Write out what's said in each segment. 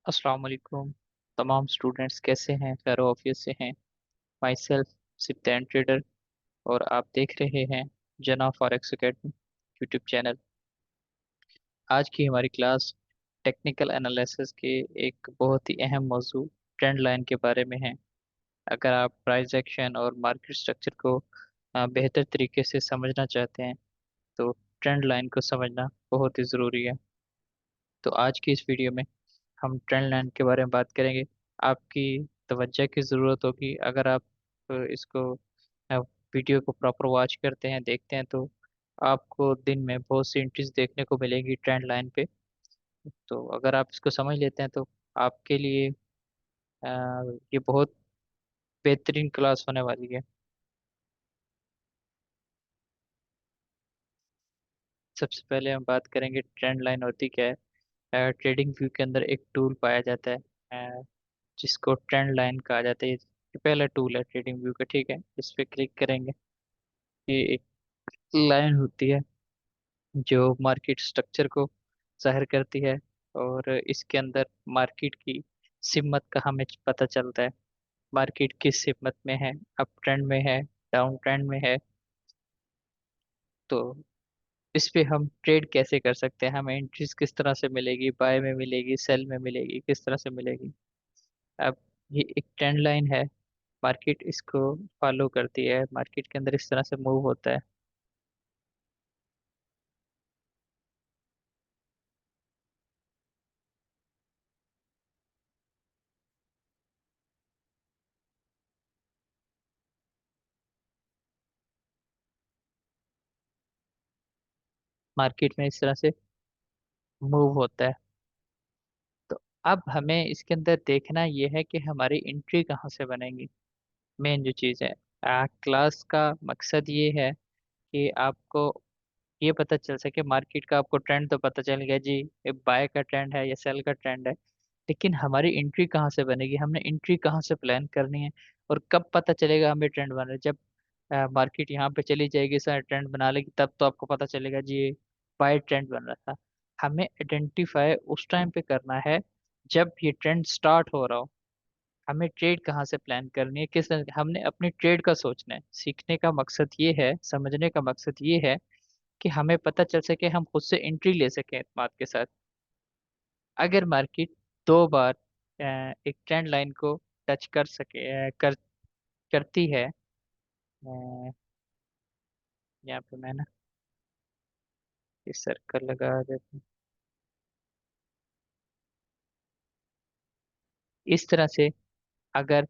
अस्सलाम वालेकुम। तमाम स्टूडेंट्स कैसे हैं? फेरो ऑफिस से हैं। My self Sibtain trader. और आप देख रहे हैं जना फॉरेक्स एकेडमी यूट्यूब चैनल। आज की हमारी क्लास टेक्निकल एनालिसिस के एक बहुत ही अहम मौजू ट्रेंड लाइन के बारे में है। अगर आप प्राइस एक्शन और मार्केट स्ट्रक्चर को बेहतर तरीके से समझना चाहते हैं तो ट्रेंड लाइन को समझना बहुत ही ज़रूरी है। तो आज की इस वीडियो में हम ट्रेंड लाइन के बारे में बात करेंगे। आपकी तवज्जो की ज़रूरत होगी। अगर आप इसको वीडियो को प्रॉपर वॉच करते हैं, देखते हैं, तो आपको दिन में बहुत सी एंट्रीज देखने को मिलेगी ट्रेंड लाइन पे। तो अगर आप इसको समझ लेते हैं तो आपके लिए ये बहुत बेहतरीन क्लास होने वाली है। सबसे पहले हम बात करेंगे ट्रेंड लाइन होती क्या है। ट्रेडिंग व्यू के अंदर एक टूल पाया जाता है जिसको ट्रेंड लाइन कहा जाता है। ये पहला टूल है ट्रेडिंग व्यू का, ठीक है। इस पे क्लिक करेंगे। ये एक लाइन होती है जो मार्केट स्ट्रक्चर को जाहिर करती है, और इसके अंदर मार्केट की सिमत का हमें पता चलता है। मार्केट किस सिमत में है, अप ट्रेंड में है, डाउन ट्रेंड में है। तो इस पे हम ट्रेड कैसे कर सकते हैं, हमें एंट्रीज किस तरह से मिलेगी, बाय में मिलेगी, सेल में मिलेगी, किस तरह से मिलेगी। अब ये एक ट्रेंड लाइन है, मार्केट इसको फॉलो करती है, मार्केट के अंदर इस तरह से मूव होता है। मार्केट में इस तरह से मूव होता है। तो अब हमें इसके अंदर देखना ये है कि हमारी एंट्री कहाँ से बनेगी। मेन जो चीज़ है, क्लास का मकसद ये है कि आपको ये पता चल सके, मार्केट का आपको ट्रेंड तो पता चल गया जी, ये बाय का ट्रेंड है या सेल का ट्रेंड है। लेकिन हमारी एंट्री कहाँ से बनेगी, हमने एंट्री कहाँ से प्लान करनी है, और कब पता चलेगा हमें ट्रेंड बन रहा है। जब मार्केट यहाँ पे चली जाएगी, सर ट्रेंड बना लेगी, तब तो आपको पता चलेगा जी ये बाय ट्रेंड बन रहा था। हमें आइडेंटिफाई उस टाइम पे करना है जब ये ट्रेंड स्टार्ट हो रहा हो। हमें ट्रेड कहाँ से प्लान करनी है, हमने अपनी ट्रेड का सोचना है। सीखने का मकसद ये है, समझने का मकसद ये है कि हमें पता चल सके, हम खुद से एंट्री ले सकें एतमाद के साथ। अगर मार्केट दो बार एक ट्रेंड लाइन को टच कर सके, करती है। यहाँ पे मैं ना इस सर्कल लगा देता हूँ। इस तरह से अगर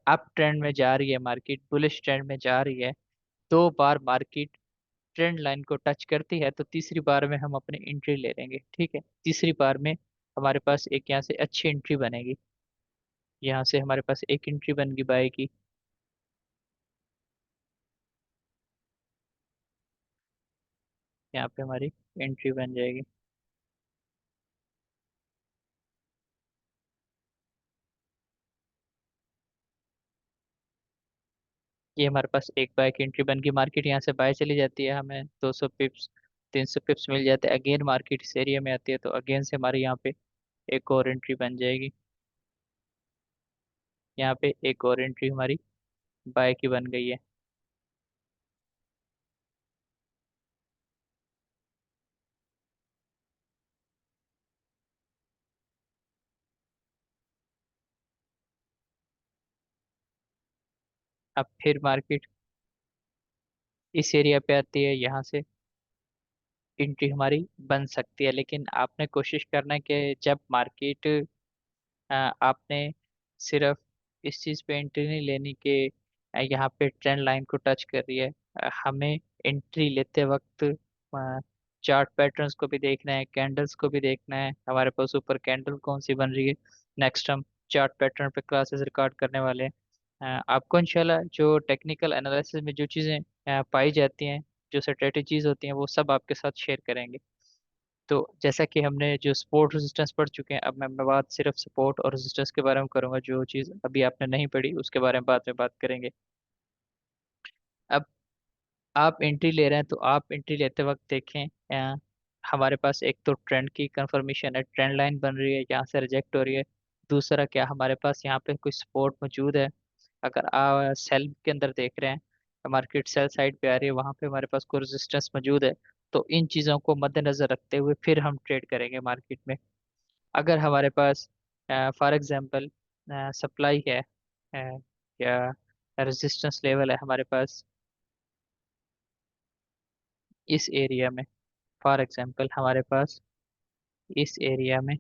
अप ट्रेंड में जा रही है, मार्केट बुलिश ट्रेंड में जा रही है, दो बार मार्केट ट्रेंड लाइन को टच करती है, तो तीसरी बार में हम अपनी एंट्री ले लेंगे, ठीक है। तीसरी बार में हमारे पास एक यहाँ से अच्छी एंट्री बनेगी। यहाँ से हमारे पास एक एंट्री बन गई बाय की। यहाँ पे हमारी एंट्री बन जाएगी। ये हमारे पास एक बाय की एंट्री बन गई। मार्केट यहाँ से बाय चली जाती है, हमें 200 पिप्स, 300 पिप्स मिल जाते हैं। अगेन मार्केट इस एरिया में आती है, तो अगेन से हमारे यहाँ पे एक और एंट्री बन जाएगी। यहाँ पे एक और एंट्री हमारी बाय की बन गई है। अब फिर मार्केट इस एरिया पे आती है, यहाँ से एंट्री हमारी बन सकती है। लेकिन आपने कोशिश करना है कि जब मार्केट आपने सिर्फ इस चीज़ पे एंट्री नहीं लेनी कि यहाँ पे ट्रेंड लाइन को टच कर रही है। हमें एंट्री लेते वक्त चार्ट पैटर्न्स को भी देखना है, कैंडल्स को भी देखना है, हमारे पास ऊपर कैंडल कौन सी बन रही है। नेक्स्ट हम चार्ट पैटर्न पे क्लासेस रिकॉर्ड करने वाले हैं। आपको इंशाल्लाह जो टेक्निकल एनालिसिस में जो चीज़ें पाई जाती हैं, जो स्ट्रेटेजीज होती हैं, वो सब आपके साथ शेयर करेंगे। तो जैसा कि हमने जो सपोर्ट रेजिस्टेंस पढ़ चुके हैं, अब मैं बात सिर्फ सपोर्ट और रेजिस्टेंस के बारे में करूंगा। जो चीज़ अभी आपने नहीं पढ़ी उसके बारे में बाद में बात करेंगे। अब आप एंट्री ले रहे हैं तो आप एंट्री लेते वक्त देखें, हमारे पास एक तो ट्रेंड की कंफर्मेशन है, ट्रेंड लाइन बन रही है, यहाँ से रिजेक्ट हो रही है। दूसरा क्या, हमारे पास यहाँ पे कोई सपोर्ट मौजूद है। अगर सेल के अंदर देख रहे हैं, मार्केट सेल साइड पे आ रही है, वहां पे हमारे पास कोई रेजिस्टेंस मौजूद है। तो इन चीजों को मद्देनजर रखते हुए फिर हम ट्रेड करेंगे मार्केट में। अगर हमारे पास फॉर एग्जांपल सप्लाई है, या रेजिस्टेंस लेवल है हमारे पास इस एरिया में, फॉर एग्जांपल हमारे पास इस एरिया में,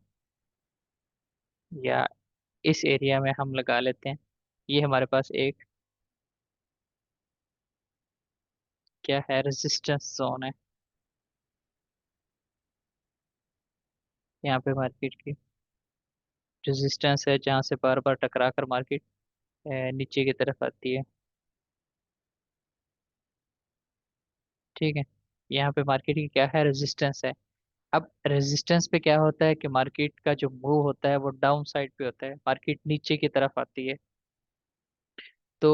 या इस एरिया में हम लगा लेते हैं, ये हमारे पास एक क्या है, रेजिस्टेंस जोन है। यहाँ पे मार्केट की रेजिस्टेंस है, जहाँ से बार बार टकरा कर मार्केट नीचे की तरफ आती है। ठीक है, यहाँ पे मार्केट की क्या है, रेजिस्टेंस है। अब रेजिस्टेंस पे क्या होता है कि मार्केट का जो मूव होता है वो डाउन साइड पे होता है, मार्केट नीचे की तरफ आती है। तो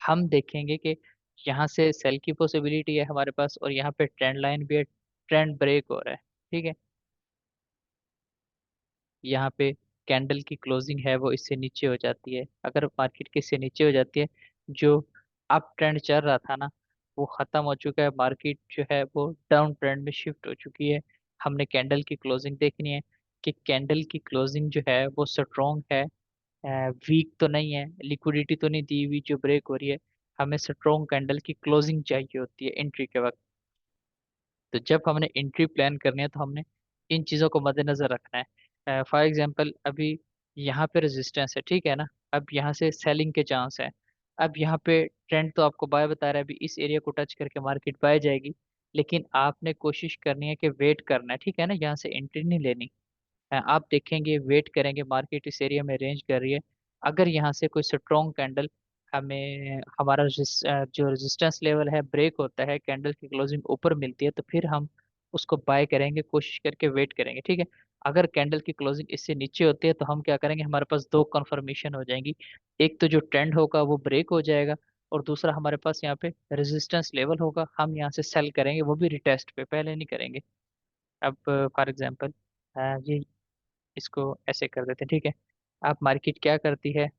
हम देखेंगे कि यहाँ से सेल की पॉसिबिलिटी है हमारे पास, और यहाँ पे ट्रेंड लाइन भी है, ट्रेंड ब्रेक हो रहा है। ठीक है, यहाँ पे कैंडल की क्लोजिंग है वो इससे नीचे हो जाती है। अगर मार्केट के इससे नीचे हो जाती है, जो अप ट्रेंड चल रहा था ना, वो खत्म हो चुका है, मार्केट जो है वो डाउन ट्रेंड में शिफ्ट हो चुकी है। हमने कैंडल की क्लोजिंग देखनी है कि कैंडल की क्लोजिंग जो है वो स्ट्रॉन्ग है, वीक तो नहीं है, लिक्विडिटी तो नहीं दी हुई जो ब्रेक हो रही है। हमें स्ट्रॉन्ग कैंडल की क्लोजिंग चाहिए होती है एंट्री के वक्त। तो जब हमने एंट्री प्लान करनी है तो हमने इन चीज़ों को मद्देनजर रखना है। फॉर एग्जांपल अभी यहाँ पे रेजिस्टेंस है, ठीक है ना, अब यहाँ से सेलिंग के चांस है। अब यहाँ पे ट्रेंड तो आपको बाय बता रहा है, अभी इस एरिया को टच करके मार्केट बाय जाएगी। लेकिन आपने कोशिश करनी है कि वेट करना है, ठीक है ना, यहाँ से एंट्री नहीं लेनी। आप देखेंगे, वेट करेंगे, मार्केट इस एरिया में रेंज कर रही है। अगर यहाँ से कोई स्ट्रॉन्ग कैंडल हमें हमारा जो रेजिस्टेंस लेवल है ब्रेक होता है, कैंडल की क्लोजिंग ऊपर मिलती है, तो फिर हम उसको बाय करेंगे, कोशिश करके वेट करेंगे। ठीक है, अगर कैंडल की क्लोजिंग इससे नीचे होती है तो हम क्या करेंगे, हमारे पास दो कंफर्मेशन हो जाएंगी। एक तो जो ट्रेंड होगा वो ब्रेक हो जाएगा, और दूसरा हमारे पास यहाँ पे रेजिस्टेंस लेवल होगा, हम यहाँ से सेल करेंगे, वो भी रिटेस्ट पे, पहले नहीं करेंगे। अब फॉर एग्जांपल ये इसको ऐसे कर देते हैं, ठीक है। आप मार्केट क्या करती है,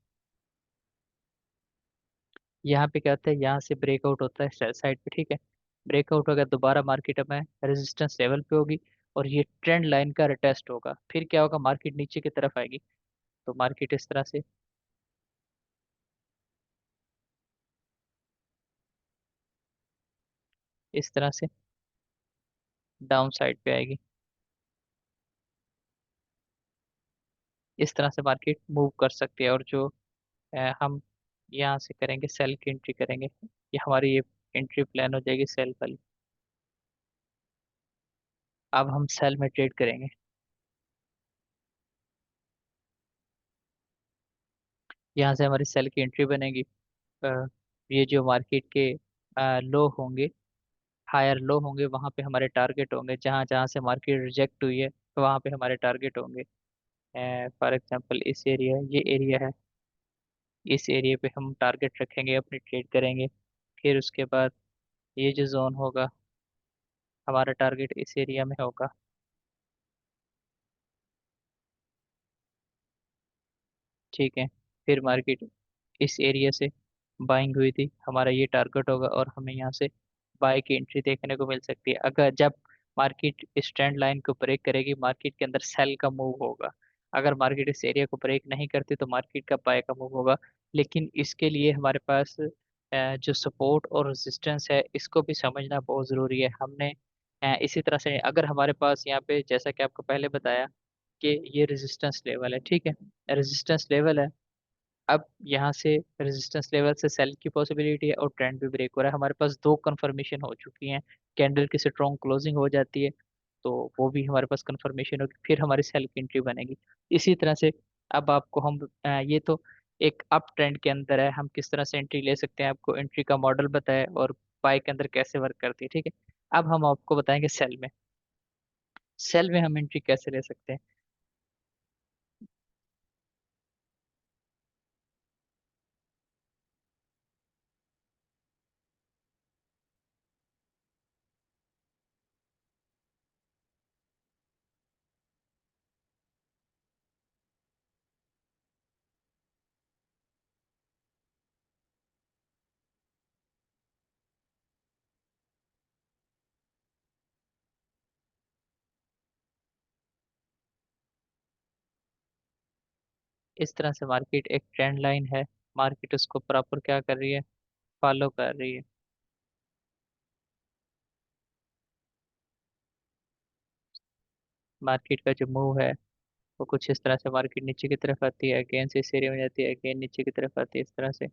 यहाँ पे क्या होता है, यहाँ से ब्रेकआउट होता है सेल साइड पे, ठीक है। ब्रेकआउट होगा, दोबारा मार्केट में रेजिस्टेंस लेवल पे होगी, और ये ट्रेंड लाइन का रिटेस्ट होगा, फिर क्या होगा, मार्केट नीचे की तरफ आएगी। तो मार्केट इस तरह से, इस तरह से डाउन साइड पे आएगी। इस तरह से मार्केट मूव कर सकती है, और जो हम यहाँ से करेंगे, सेल की एंट्री करेंगे, ये हमारी ये एंट्री प्लान हो जाएगी सेल वाली। अब हम सेल में ट्रेड करेंगे। यहाँ से हमारी सेल की एंट्री बनेगी। अ, ये जो मार्केट के लो होंगे, हायर लो होंगे, वहां पे हमारे टारगेट होंगे, जहां जहां से मार्केट रिजेक्ट हुई है तो वहां पे हमारे टारगेट होंगे। फॉर एग्जांपल इस एरिया, ये एरिया है, इस एरिया पे हम टारगेट रखेंगे, अपनी ट्रेड करेंगे। फिर उसके बाद ये जो जोन होगा, हमारा टारगेट इस एरिया में होगा। ठीक है, फिर मार्केट इस एरिया से बाइंग हुई थी, हमारा ये टारगेट होगा, और हमें यहाँ से बाय की एंट्री देखने को मिल सकती है। अगर जब मार्केट इस ट्रेंड लाइन को ब्रेक करेगी, मार्केट के अंदर सेल का मूव होगा। अगर मार्केट इस एरिया को ब्रेक नहीं करती तो मार्केट का बाय का मूव होगा। लेकिन इसके लिए हमारे पास जो सपोर्ट और रेजिस्टेंस है, इसको भी समझना बहुत ज़रूरी है। हमने इसी तरह से, अगर हमारे पास यहाँ पे, जैसा कि आपको पहले बताया, कि ये रेजिस्टेंस लेवल है, ठीक है, रेजिस्टेंस लेवल है। अब यहाँ से रेजिस्टेंस लेवल से सेल की पॉसिबिलिटी है, और ट्रेंड भी ब्रेक हो रहा है, हमारे पास दो कंफर्मेशन हो चुकी हैं। कैंडल की स्ट्रॉन्ग क्लोजिंग हो जाती है, तो वो भी हमारे पास कंफर्मेशन होगी, फिर हमारी सेल की एंट्री बनेगी। इसी तरह से अब आपको हम ये तो एक अप ट्रेंड के अंदर है, हम किस तरह से एंट्री ले सकते हैं, आपको एंट्री का मॉडल बताया, और बाय के अंदर कैसे वर्क करती है। ठीक है, अब हम आपको बताएंगे सेल में, सेल में हम एंट्री कैसे ले सकते हैं। इस तरह से मार्केट एक ट्रेंड लाइन है, मार्केट उसको प्रॉपर क्या कर रही है, फॉलो कर रही है। मार्केट का जो मूव है वो कुछ इस तरह से, मार्केट नीचे की तरफ आती है, अगेन से इस एरिया में जाती है, अगेन नीचे की तरफ आती है, इस तरह से,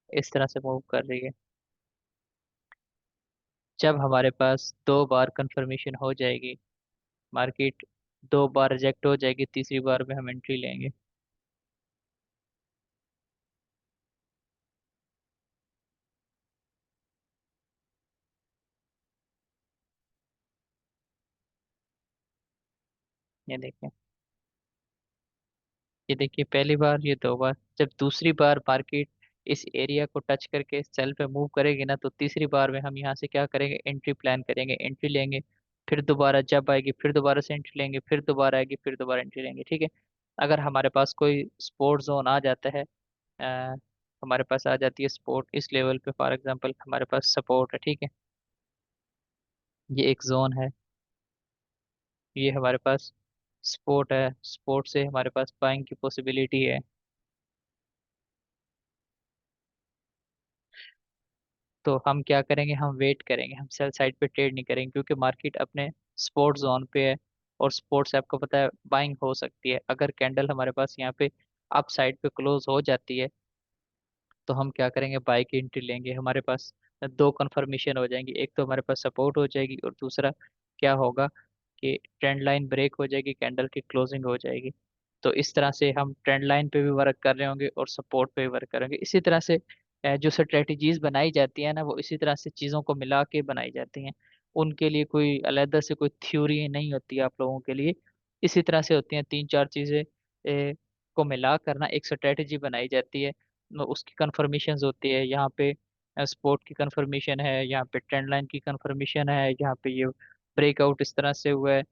इस तरह से मूव कर रही है। जब हमारे पास दो बार कंफर्मेशन हो जाएगी, मार्केट दो बार रिजेक्ट हो जाएगी, तीसरी बार में हम एंट्री लेंगे। ये देखिए, ये देखिए पहली बार, ये दो बार, जब दूसरी बार मार्केट इस एरिया को टच करके सेल पे मूव करेगी ना, तो तीसरी बार में हम यहाँ से क्या करेंगे, एंट्री प्लान करेंगे, एंट्री लेंगे। फिर दोबारा जब आएगी फिर दोबारा से एंट्री लेंगे, फिर दोबारा आएगी फिर दोबारा एंट्री लेंगे, ठीक है। अगर हमारे पास कोई स्पोर्ट जोन आ जाता है, अ, हमारे पास आ जाती है सपोर्ट इस लेवल पे, फॉर एग्जांपल हमारे पास सपोर्ट है, ठीक है, ये एक जोन है, ये हमारे पास सपोर्ट है, सपोर्ट से हमारे पास बाइंग की पॉसिबिलिटी है। तो हम क्या करेंगे, हम वेट करेंगे, हम सेल साइड पे ट्रेड नहीं करेंगे, क्योंकि मार्केट अपने सपोर्ट जोन पे है, और सपोर्ट से आपको पता है बाइंग हो सकती है। अगर कैंडल हमारे पास यहाँ पे अप साइड पे क्लोज हो जाती है, तो हम क्या करेंगे, बाई की एंट्री लेंगे। हमारे पास दो कंफर्मेशन हो जाएंगी, एक तो हमारे पास सपोर्ट हो जाएगी, और दूसरा क्या होगा कि ट्रेंड लाइन ब्रेक हो जाएगी, कैंडल की क्लोजिंग हो जाएगी। तो इस तरह से हम ट्रेंड लाइन पे भी वर्क कर रहे होंगे और सपोर्ट पे भी वर्क करेंगे। इसी तरह से जो स्ट्रेटजीज बनाई जाती है ना, वो इसी तरह से चीज़ों को मिला के बनाई जाती हैं। उनके लिए कोई अलग से कोई थ्योरी नहीं होती है आप लोगों के लिए। इसी तरह से होती हैं, तीन चार चीज़ें को मिला कर ना एक स्ट्रेटजी बनाई जाती है। उसकी कंफर्मेशन होती है, यहाँ पे स्पोर्ट की कंफर्मेशन है, यहाँ पे ट्रेंड लाइन की कंफर्मेशन है, यहाँ पे ये ब्रेकआउट इस तरह से हुआ है।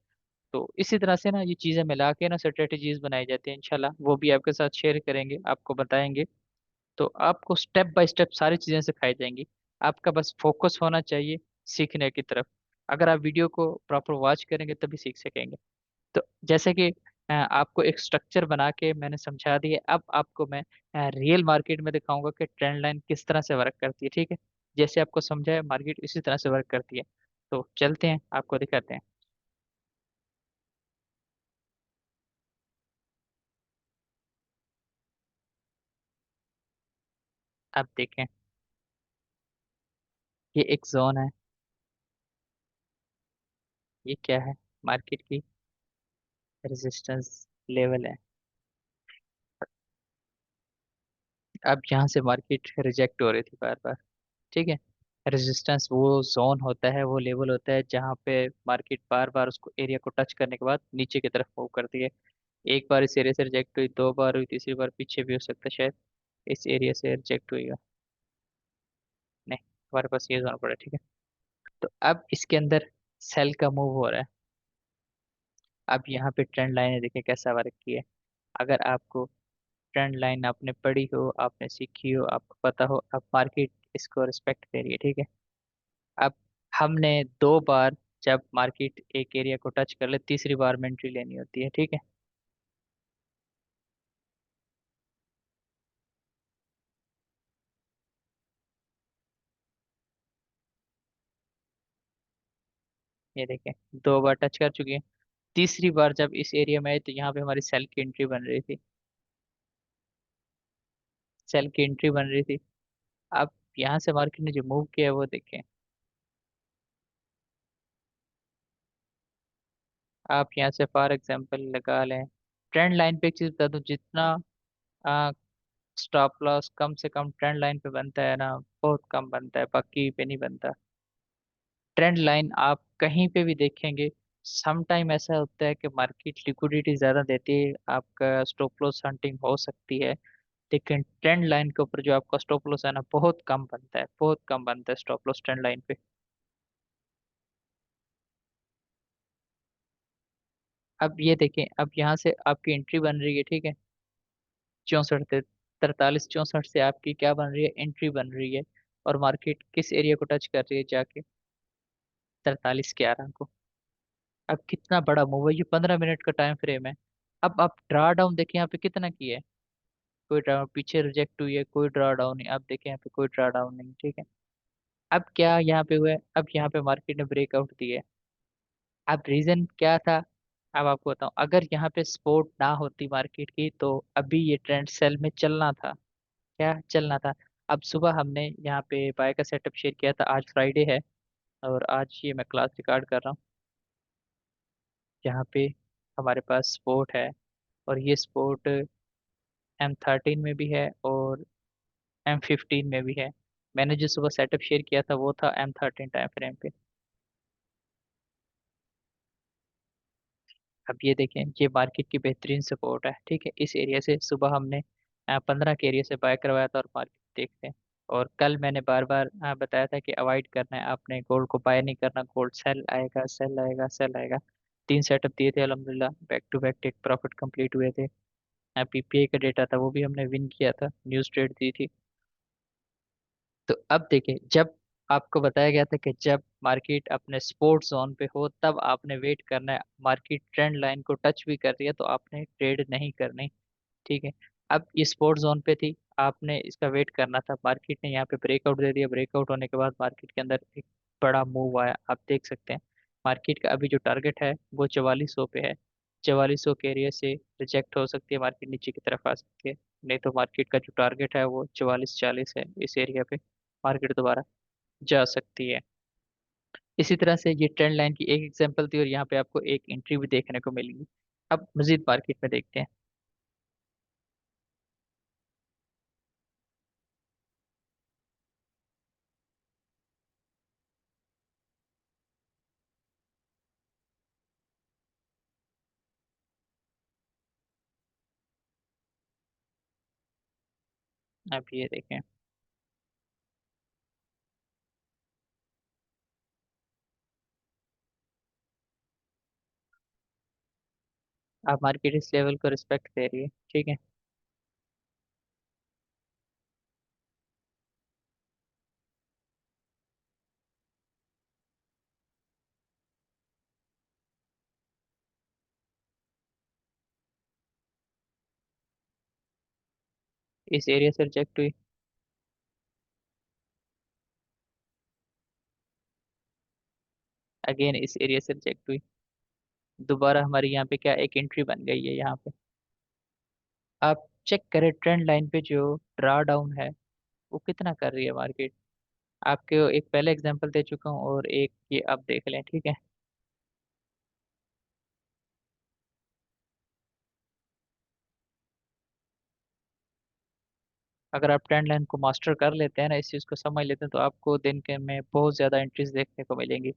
तो इसी तरह से ना ये चीज़ें मिला के ना स्ट्रेटजीज बनाई जाती हैं, इंशाल्लाह वो भी आपके साथ शेयर करेंगे, आपको बताएंगे। तो आपको स्टेप बाय स्टेप सारी चीज़ें सिखाई जाएंगी। आपका बस फोकस होना चाहिए सीखने की तरफ। अगर आप वीडियो को प्रॉपर वॉच करेंगे तभी सीख सकेंगे। तो जैसे कि आपको एक स्ट्रक्चर बना के मैंने समझा दिया, अब आपको मैं रियल मार्केट में दिखाऊंगा कि ट्रेंड लाइन किस तरह से वर्क करती है, ठीक है। जैसे आपको समझा है, मार्केट इसी तरह से वर्क करती है। तो चलते हैं, आपको दिखाते हैं। आप देखें, ये एक जोन है, ये क्या है, मार्केट की रेजिस्टेंस लेवल है। अब यहाँ से मार्केट रिजेक्ट हो रही थी बार बार, ठीक है। रेजिस्टेंस वो जोन होता है, वो लेवल होता है जहाँ पे मार्केट बार बार उसको एरिया को टच करने के बाद नीचे की तरफ मूव करती है। एक बार इस एरिया से रिजेक्ट हुई, दो बार हुई, तीसरी बार पीछे भी हो सकता है शायद इस एरिया से रिजेक्ट हुई हो। नहीं, हमारे पास ये जोन पड़ा, ठीक है। तो अब इसके अंदर सेल का मूव हो रहा है। अब यहाँ पे ट्रेंड लाइन है, देखिए कैसा वर्क किया है। अगर आपको ट्रेंड लाइन आपने पढ़ी हो, आपने सीखी हो, आपको पता हो, अब मार्केट इसको रिस्पेक्ट दे रही है, ठीक है। अब हमने दो बार, जब मार्केट एक एरिया को टच कर ले, तीसरी बार में एंट्री लेनी होती है, ठीक है। ये देखें, दो बार टच कर चुकी है। तीसरी बार जब इस एरिया में आई, तो यहाँ पे हमारी सेल की एंट्री बन रही थी, सेल की एंट्री बन रही थी। अब यहाँ से मार्केट ने जो मूव किया है वो देखें। आप यहाँ से फॉर एग्जांपल लगा लें, ट्रेंड लाइन पे एक चीज बता दूं, जितना स्टॉप लॉस कम से कम ट्रेंड लाइन पे बनता है ना, बहुत कम बनता है, बाकी पे नहीं बनता। ट्रेंड लाइन आप कहीं पे भी देखेंगे, सम टाइम ऐसा होता है कि मार्केट लिक्विडिटी ज्यादा देती है, आपका स्टॉप लॉस हंटिंग हो सकती है। लेकिन ट्रेंड लाइन के ऊपर जो आपका स्टॉप लॉस है ना, बहुत कम बनता है, बहुत कम बनता है स्टॉप लॉस ट्रेंड लाइन पे। अब ये देखें, अब यहाँ से आपकी एंट्री बन रही है, ठीक है, 64 से 43, 64 से आपकी क्या बन रही है, एंट्री बन रही है। और मार्केट किस एरिया को टच कर रही है जाके, 43, 11 को। अब कितना बड़ा मूव है, ये 15 मिनट का टाइम फ्रेम है। अब आप ड्रा डाउन देखिए यहाँ पे कितना किया है। कोई ड्रा पीछे रिजेक्ट हुई है, कोई ड्रा डाउन नहीं, अब देखें यहाँ पे कोई ड्रा डाउन नहीं, ठीक है। अब क्या यहाँ पे हुआ है, अब यहाँ पे मार्केट ने ब्रेकआउट दिया है। अब रीजन क्या था, अब आपको बताऊं, अगर यहाँ पे सपोर्ट ना होती मार्केट की तो अभी ये ट्रेंड सेल में चलना था। क्या चलना था। अब सुबह हमने यहाँ पे बाय का सेटअप शेयर किया था, आज फ्राइडे है और आज ये मैं क्लास रिकॉर्ड कर रहा हूँ। यहाँ पे हमारे पास सपोर्ट है और ये सपोर्ट M13 में भी है और M15 में भी है। मैंने जो सुबह सेटअप शेयर किया था वो था M13 टाइम फ्रेम पे। अब ये देखें, ये मार्केट की बेहतरीन सपोर्ट है, ठीक है। इस एरिया से सुबह हमने 15 के एरिया से बाय करवाया था और मार्केट देखते हैं। और कल मैंने बार बार बताया था कि अवॉइड करना है आपने, गोल्ड को बाय नहीं करना, गोल्ड सेल आएगा सेल आएगा सेल आएगा। 3 सेटअप दिए थे अल्हम्दुलिल्लाह, back to back take profit complete हुए थे। PPI का डेटा था वो भी हमने विन किया था, न्यूज ट्रेड दी थी। तो अब देखिए, जब आपको बताया गया था कि जब मार्केट अपने सपोर्ट जोन पे हो तब आपने वेट करना है, मार्केट ट्रेंड लाइन को टच भी कर रही है तो आपने ट्रेड नहीं करनी, ठीक है। अब ये सपोर्ट जोन पे थी, आपने इसका वेट करना था। मार्केट ने यहाँ पे ब्रेकआउट दे दिया, ब्रेकआउट होने के बाद मार्केट के अंदर एक बड़ा मूव आया, आप देख सकते हैं। मार्केट का अभी जो टारगेट है वो 4400 पे है। 4400 के एरिया से रिजेक्ट हो सकती है, मार्केट नीचे की तरफ आ सकती है। नहीं तो मार्केट का जो टारगेट है वो 4440 है, इस एरिया पे मार्केट दोबारा जा सकती है। इसी तरह से ये ट्रेंड लाइन की एक एग्जांपल थी और यहाँ पे आपको एक एंट्री भी देखने को मिलेगी। अब मजीद मार्केट में देखते हैं। अब ये देखें, अब मार्केट इस लेवल को रिस्पेक्ट दे रही है, ठीक है। इस एरिया से रिजेक्ट हुई, अगेन इस एरिया से रिजेक्ट हुई, दोबारा हमारी यहाँ पे क्या एक एंट्री बन गई है यहाँ पे। आप चेक करें ट्रेंड लाइन पे जो ड्रा डाउन है वो कितना कर रही है मार्केट। आपको एक पहले एग्जांपल दे चुका हूँ और एक ये आप देख लें, ठीक है। अगर आप ट्रेंड लाइन को मास्टर कर लेते हैं ना, इस चीज़ को समझ लेते हैं, तो आपको दिन के में बहुत ज़्यादा एंट्रीज देखने को मिलेंगी।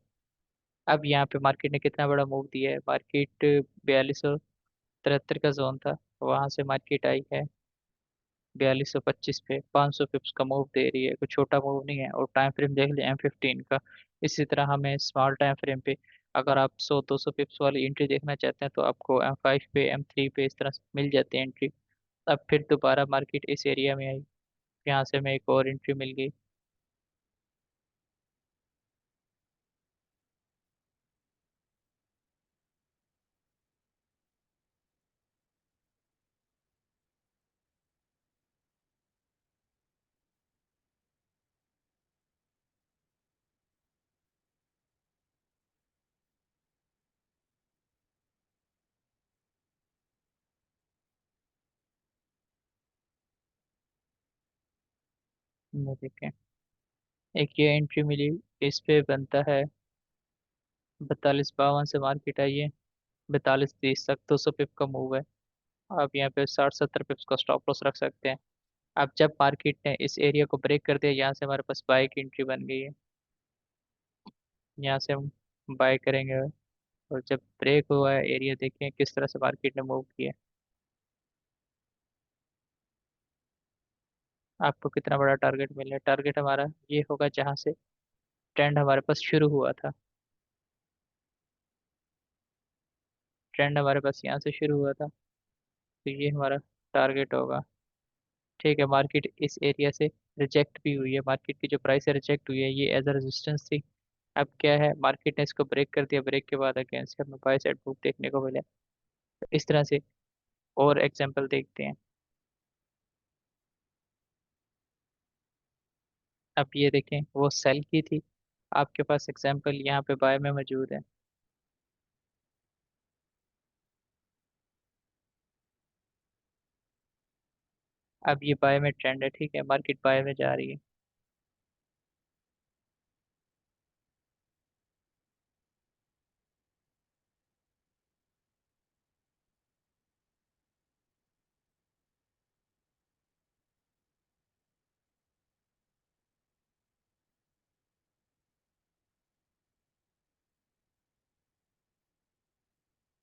अब यहाँ पे मार्केट ने कितना बड़ा मूव दिया है, मार्केट 4273 का जोन था, वहां से मार्केट आई है 4225 पे, 500 पिप्स का मूव दे रही है, कोई छोटा मूव नहीं है। और टाइम फ्रेम देख लिया M15 का। इसी तरह हमें स्मॉल टाइम फ्रेम पे अगर आप 100-200 पिप्स वाली एंट्री देखना चाहते हैं तो आपको M5 पे M3 पे इस तरह से मिल जाती है एंट्री। अब फिर दोबारा मार्केट इस एरिया में आई, यहाँ से हमें एक और एंट्री मिल गई। ये देखें, एक ये एंट्री मिली, इस पे बनता है 4252 से मार्केट आई है 4230 तक, 200 पिप का मूव है। आप यहाँ पे 60-70 पिप्स का स्टॉप लॉस रख सकते हैं। अब जब मार्केट ने इस एरिया को ब्रेक कर दिया, यहाँ से हमारे पास बाय की एंट्री बन गई है, यहाँ से हम बाय करेंगे। और जब ब्रेक हुआ है एरिया, देखें किस तरह से मार्केट ने मूव किया है। आपको कितना बड़ा टारगेट मिला है, टारगेट हमारा ये होगा जहाँ से ट्रेंड हमारे पास शुरू हुआ था। ट्रेंड हमारे पास यहाँ से शुरू हुआ था, तो ये हमारा टारगेट होगा, ठीक है। मार्केट इस एरिया से रिजेक्ट भी हुई है, मार्केट की जो प्राइस है रिजेक्ट हुई है, ये एज अ रेजिस्टेंस थी। अब क्या है, मार्केट ने इसको ब्रेक कर दिया, ब्रेक के बाद अगेन से हमें बाय साइड मूव देखने को मिला। तो इस तरह से और एग्जांपल देखते हैं। अब ये देखें, वो सेल की थी, आपके पास एग्जांपल यहाँ पे बाय में मौजूद है। अब ये बाय में ट्रेंड है, ठीक है, मार्केट बाय में जा रही है।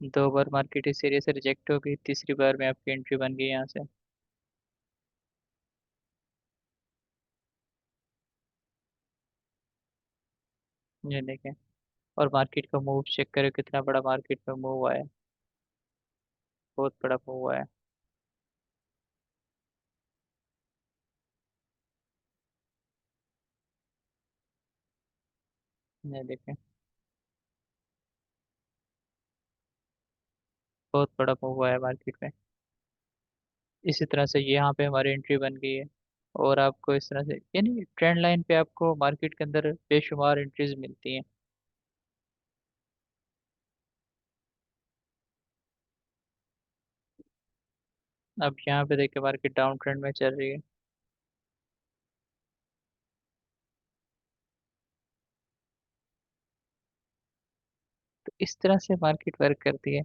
दो बार मार्केट इस एरिया से रिजेक्ट हो गई, तीसरी बार में आपकी एंट्री बन गई यहाँ से। ये देखें, और मार्केट का मूव चेक करें, कितना बड़ा मार्केट में मूव आया है। बहुत बड़ा मूव आया है। ये देखें, बहुत बड़ा मूव आया है मार्केट में। इसी तरह से यहाँ पे हमारी एंट्री बन गई है। और आपको इस तरह से, यानी ट्रेंड लाइन पे आपको मार्केट के अंदर बेशुमार एंट्रीज मिलती हैं। अब यहाँ पे देखिए, मार्केट डाउन ट्रेंड में चल रही है। तो इस तरह से मार्केट वर्क करती है।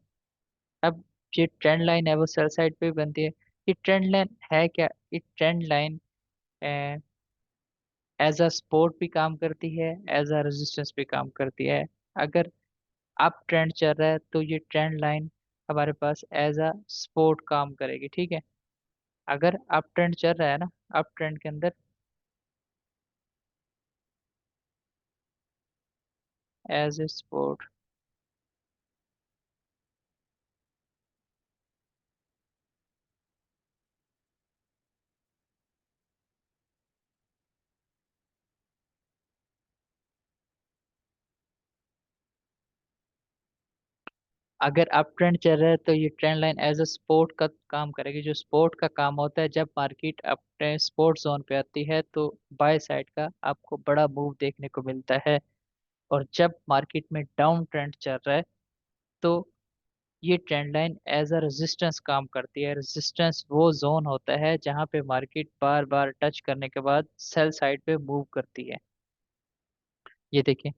अब ये ट्रेंड लाइन है, वो सेल साइड पे भी बनती है। ये ट्रेंड लाइन है क्या? ये trend line as a support भी काम करती है, एज अ रेजिस्टेंस भी काम करती है। अगर अप ट्रेंड चल रहा है तो ये ट्रेंड लाइन हमारे पास एज अ सपोर्ट काम करेगी, ठीक है। अगर अप ट्रेंड चल रहा है ना, अप ट्रेंड के अंदर एज ए सपोर्ट। अगर अप ट्रेंड चल रहा है तो ये trend line as a support का काम करेगी। जो सपोर्ट का काम होता है, जब मार्केट अपने सपोर्ट जोन पे आती है तो बाय साइड का आपको बड़ा मूव देखने को मिलता है। और जब मार्केट में डाउन ट्रेंड चल रहा है तो ये trend line as a resistance काम करती है। रेजिस्टेंस वो जोन होता है जहां पे मार्केट बार बार टच करने के बाद सेल साइड पे मूव करती है। ये देखिए,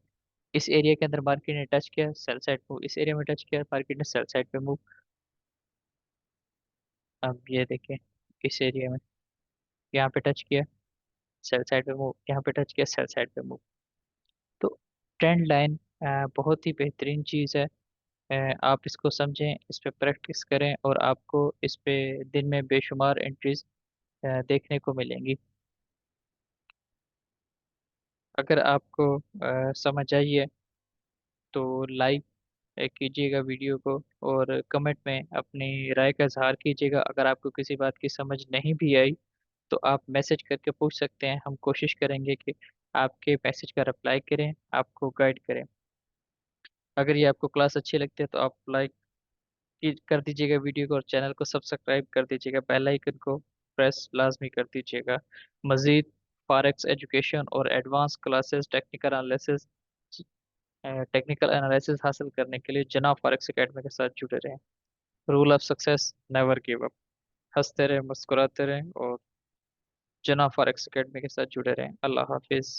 इस एरिया के अंदर मार्केट ने टच किया, सेल साइड मूव, इस एरिया में टच किया, मार्केट ने सेल साइड पे मूव। अब ये देखिए, इस एरिया में यहाँ पे टच किया, सेल साइड पे मूव, यहाँ पे टच किया, सेल साइड पे मूव। तो ट्रेंड लाइन बहुत ही बेहतरीन चीज़ है। आप इसको समझें, इस पे प्रैक्टिस करें, और आपको इस पे दिन में बेशुमार एंट्रीज देखने को मिलेंगी। अगर आपको समझ आई है तो लाइक कीजिएगा वीडियो को, और कमेंट में अपनी राय का इजहार कीजिएगा। अगर आपको किसी बात की समझ नहीं भी आई तो आप मैसेज करके पूछ सकते हैं, हम कोशिश करेंगे कि आपके मैसेज का रिप्लाई करें, आपको गाइड करें। अगर ये आपको क्लास अच्छी लगती है तो आप लाइक कर दीजिएगा वीडियो को, और चैनल को सब्सक्राइब कर दीजिएगा, बेल आइकन को प्रेस लाजमी कर दीजिएगा। मज़ीद फॉरेक्स एजुकेशन और एडवांस क्लासेस, टेक्निकल एनालिसिस हासिल करने के लिए जनाब फॉरेक्स एकेडमी के साथ जुड़े रहें। Rule of success, never give up. हंसते रहें, मुस्कुराते रहें, और जनाब फॉरेक्स एकेडमी के साथ जुड़े रहें। अल्लाह हाफिज़।